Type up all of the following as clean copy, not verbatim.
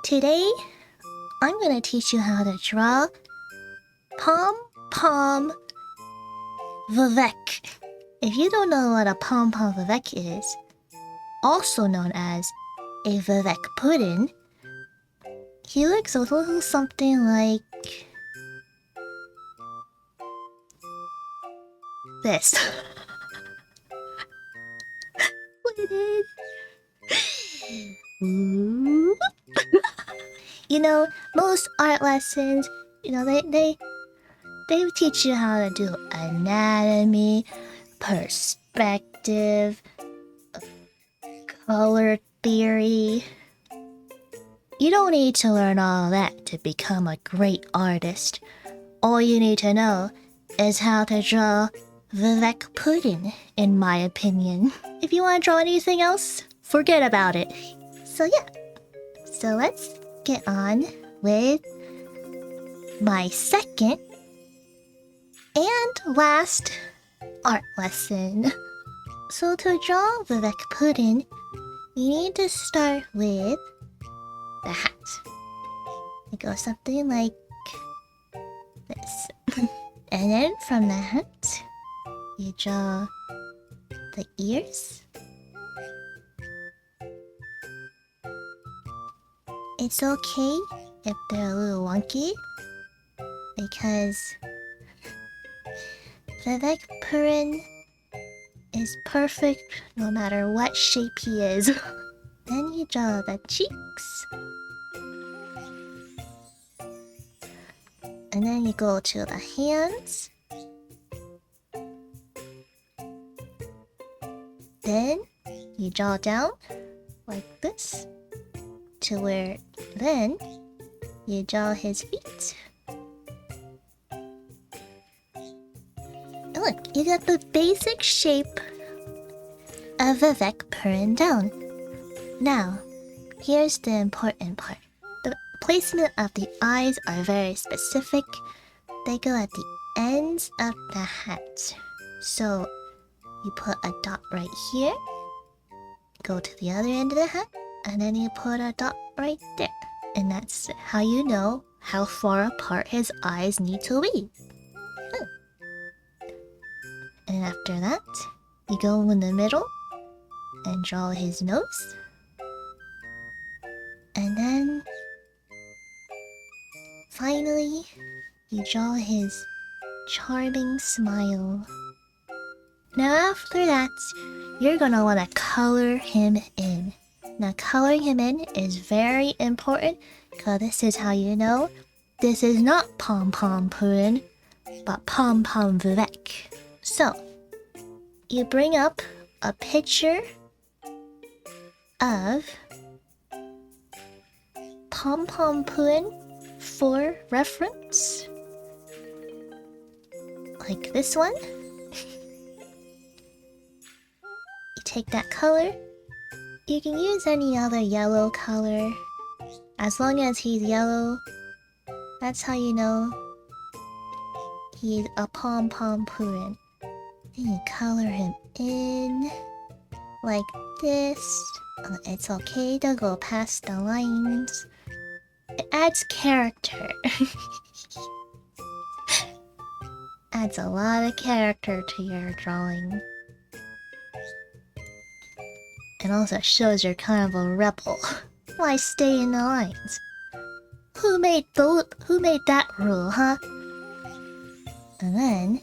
Today, I'm gonna teach you how to draw Pompompro Vivec. If you don't know what a PompomVivec is, also known as a Vivec Purin, he looks a little something like this. What it is? You know, most art lessons, they teach you how to do anatomy, perspective, color theory. You don't need to learn all that to become a great artist. All you need to know is how to draw Vivec Purin, in my opinion. If you want to draw anything else, forget about it. So yeah, so let's get on with my second and last art lesson. So to draw Vivec Purin, you need to start with the hat. It goes something like this. And then from the hat, you draw the ears. It's okay if they're a little wonky, because Vivec Purin is perfect no matter what shape he is. Then you draw the cheeks. And then you go to the hands. Then you draw down like this to where then you draw his feet. And look, you got the basic shape of Vivec Purin down. Now, here's the important part. The placement of the eyes are very specific. They go at the ends of the hat. So, you put a dot right here, go to the other end of the hat, and then you put a dot right there. And that's how you know how far apart his eyes need to be. And after that, you go in the middle and draw his nose. And then, finally, you draw his charming smile. Now after that, you're gonna wanna color him in. Now coloring him in is very important, because this is how you know this is not Pom Purin, but PompomVivec. So, you bring up a picture of Pom Purin for reference, like this one. You take that color. You can use any other yellow color. As long as he's yellow, that's how you know he's a Pom Purin. Then you color him in like this. It's okay to go past the lines. It adds character. Adds a lot of character to your drawing. And also shows you're kind of a rebel. Why stay in the lines? Who made that rule, huh? And then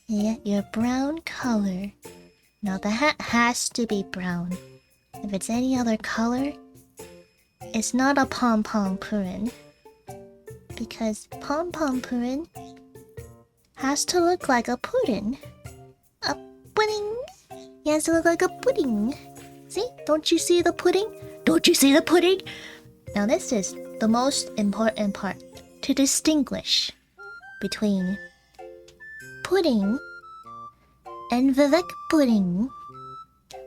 you get your brown color. Now the hat has to be brown. If it's any other color, it's not a Pom Purin. Because Pom Purin has to look like a pudding. A pudding. He has to look like a pudding. See? Don't you see the pudding? Don't you see the pudding? Now this is the most important part. To distinguish between pudding and Vivec Purin.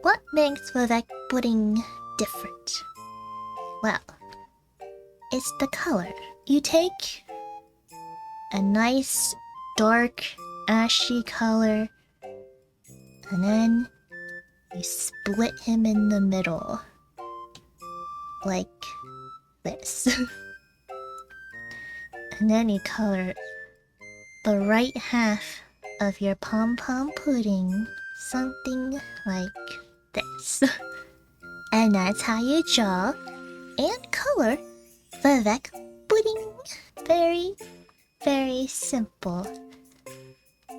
What makes Vivec Purin different? Well, it's the color. You take a nice dark ashy color and then you split him in the middle like this. And then you color the right half of your pom-pom pudding something like this. And that's how you draw and color Vivec Purin. Very, very simple.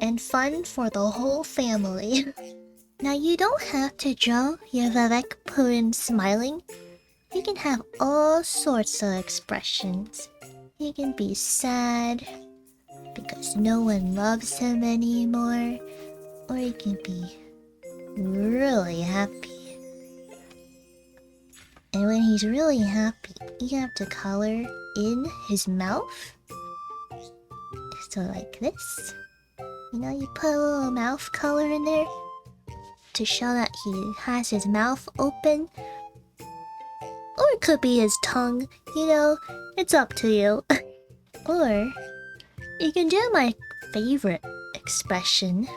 And fun for the whole family. Now you don't have to draw your Vivec Purin smiling. You can have all sorts of expressions. You can be sad because no one loves him anymore. Or you can be really happy. And when he's really happy, you have to color in his mouth. So like this. You know, you put a little mouth color in there to show that he has his mouth open. Or it could be his tongue, you know, it's up to you. Or you can do my favorite expression.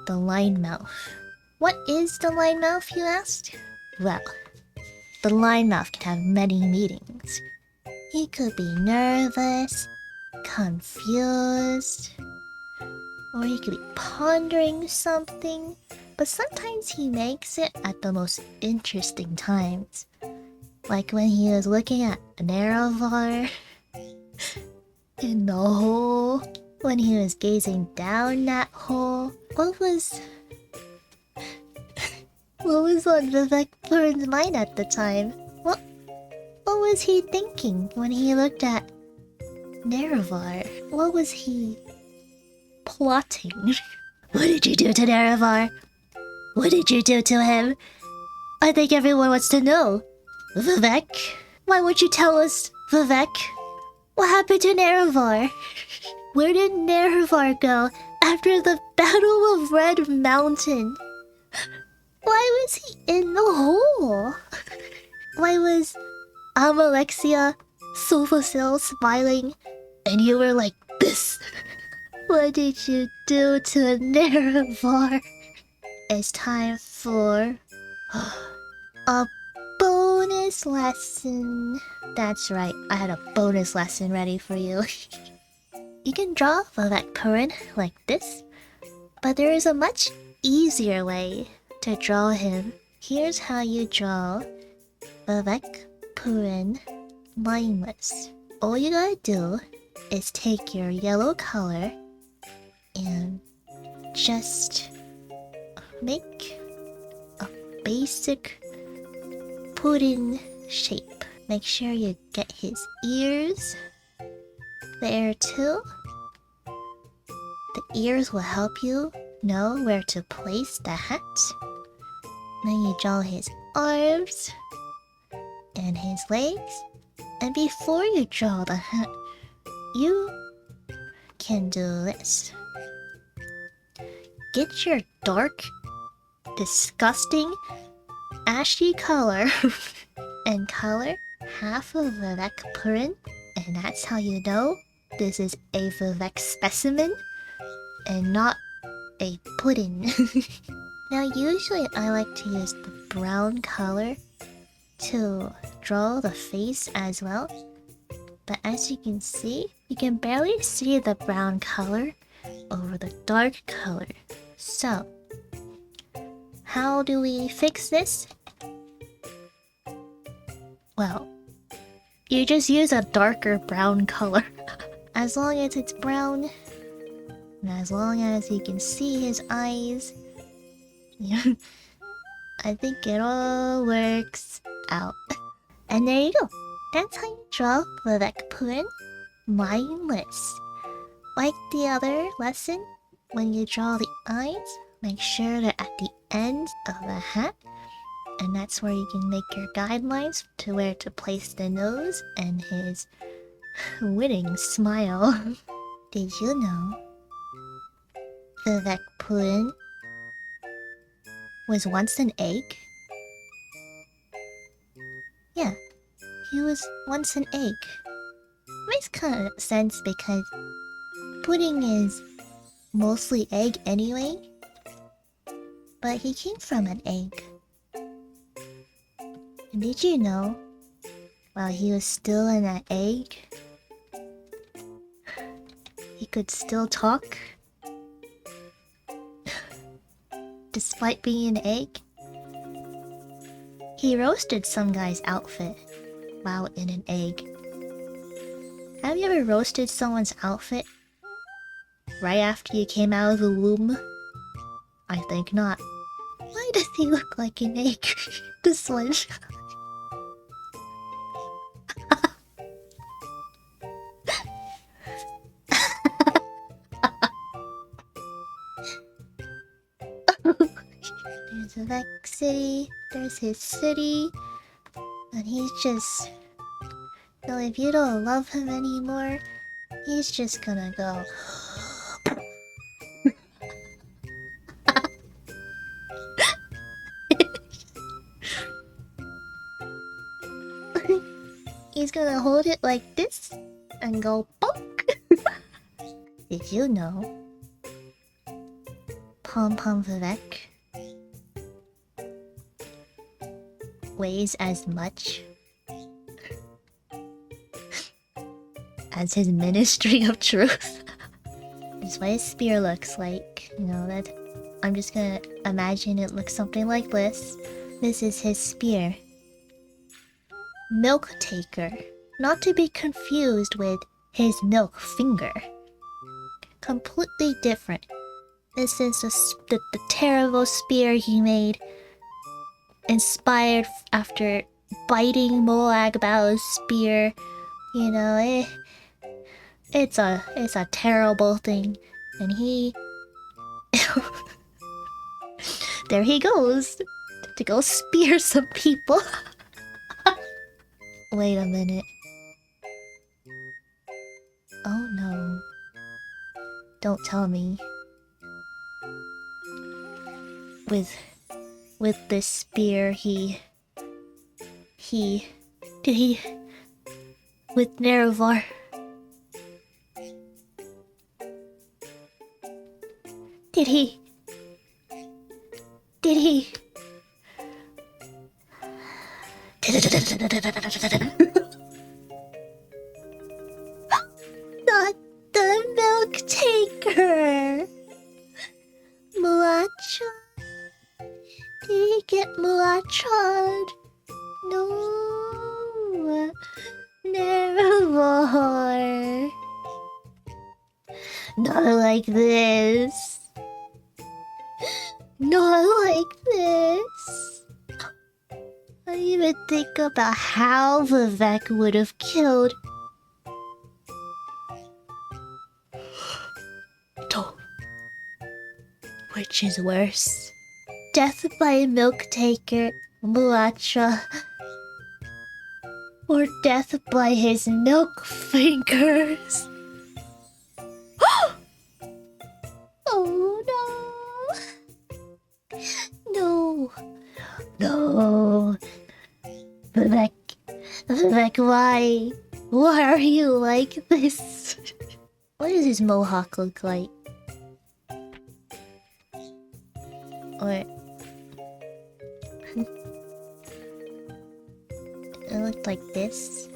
The line mouth. What is the line mouth, you asked? Well, the line mouth can have many meanings. He could be nervous, confused, or he could be pondering something, but sometimes he makes it at the most interesting times. Like when he was looking at an Nerevar in the hole, when he was gazing down that hole. What was on Vivec Purin's mind at the time? What was he thinking when he looked at Nerevar? What was he plotting? What did you do to Nerevar? What did you do to him? I think everyone wants to know. Vivec? Why won't you tell us, Vivec? What happened to Nerevar? Where did Nerevar go after the Battle of Red Mountain? Why was he in the hole? Why was Amalexia Sulfasil smiling and you were like this? What did you do to Nerevar? It's time for a bonus lesson. That's right, I had a bonus lesson ready for you. You can draw Vivec Purin like this, but there is a much easier way to draw him. Here's how you draw Vivec Purin lineless. All you gotta do is take your yellow color and just make a basic pudding shape. Make sure you get his ears there too. The ears will help you know where to place the hat. Then you draw his arms and his legs. And before you draw the hat, you can do this. Get your dark, disgusting, ashy color and color half of Vivec Purin, and that's how you know this is a Vivec specimen and not a pudding. Now usually I like to use the brown color to draw the face as well, but as you can see, you can barely see the brown color over the dark color. So how do we fix this? Well, you just use a darker brown color. As long as it's brown, and as long as you can see his eyes, I think it all works out. And there you go. That's how you draw Vivec Purin mindless. Like the other lesson, when you draw the eyes, make sure they're at the end of the hat. And that's where you can make your guidelines to where to place the nose and his winning smile. Did you know Vivec Purin was once an egg? Yeah, he was once an egg. Makes kind of sense because pudding is mostly egg anyway. But he came from an egg. And did you know while he was still in that egg, he could still talk despite being an egg. He roasted some guy's outfit while in an egg. Have you ever roasted someone's outfit right after you came out of the womb? I think not. Why does he look like an egg? This one. There's Vivec City, there's his city, and he's just... No, if you don't love him anymore, he's just gonna go... He's gonna hold it like this and go bonk. Did you know PompomVivec weighs as much as his Ministry of Truth? That's what his spear looks like. You know, that I'm just gonna imagine it looks something like this. This is his spear. Milk taker, not to be confused with his milk finger. Completely different. This is the terrible spear he made, inspired after biting Moagbao's spear. You know, it's a terrible thing, and he there he goes to go spear some people. Wait a minute. Oh no. Don't tell me. With this spear with Nerevar. Did he not the milk taker. Muacha. Did he get Muacha'd? No. Never. Not like this. Not like this. I even think about how Vivec would have killed. Which is worse? Death by a milk taker, Muacha, or death by his milk fingers? Oh no! No! Vivec, why? Why are you like this? What does his mohawk look like? Or... it looked like this.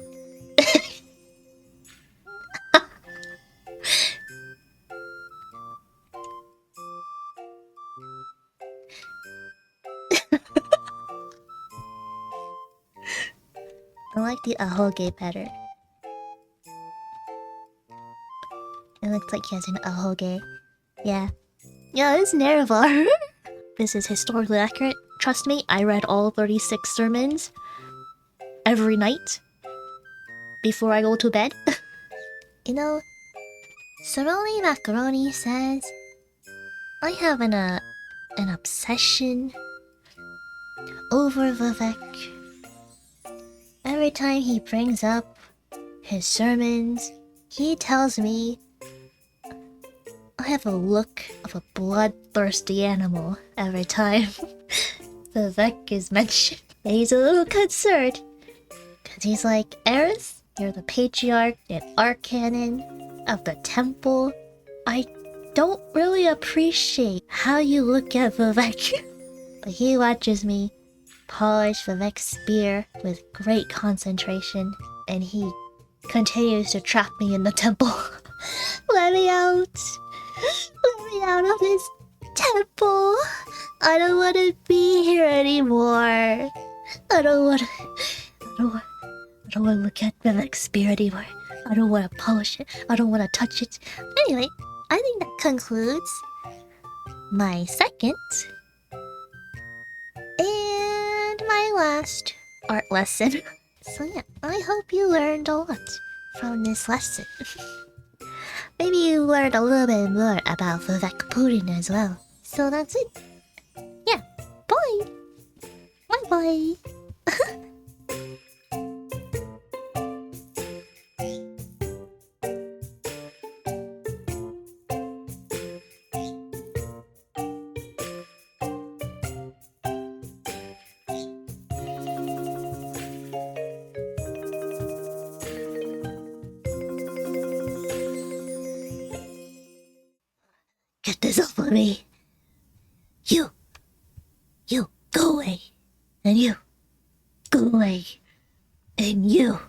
I like the ahoge better. It looks like he has an ahoge. Yeah. Yeah, it's Nerevar. This is historically accurate. Trust me, I read all 36 sermons every night before I go to bed. You know, Soroli Macaroni says I have an obsession over Vivec. Every time he brings up his sermons, he tells me I have a look of a bloodthirsty animal every time Vivec is mentioned. He's a little concerned, because he's like, Eris, you're the patriarch and arcannon of the temple. I don't really appreciate how you look at Vivec. But he watches me polish Vivec's spear with great concentration, and he continues to trap me in the temple. Let me out! Let me out of this temple! I don't want to be here anymore. I don't want to look at Vivec's spear anymore. I don't want to polish it. I don't want to touch it. Anyway, I think that concludes my second and my last art lesson. So yeah, I hope you learned a lot from this lesson. Maybe you learned a little bit more about Vivec Purin as well. So that's it. Yeah, bye! Bye-bye! Get this off of me. You, go away. And you, go away. And you,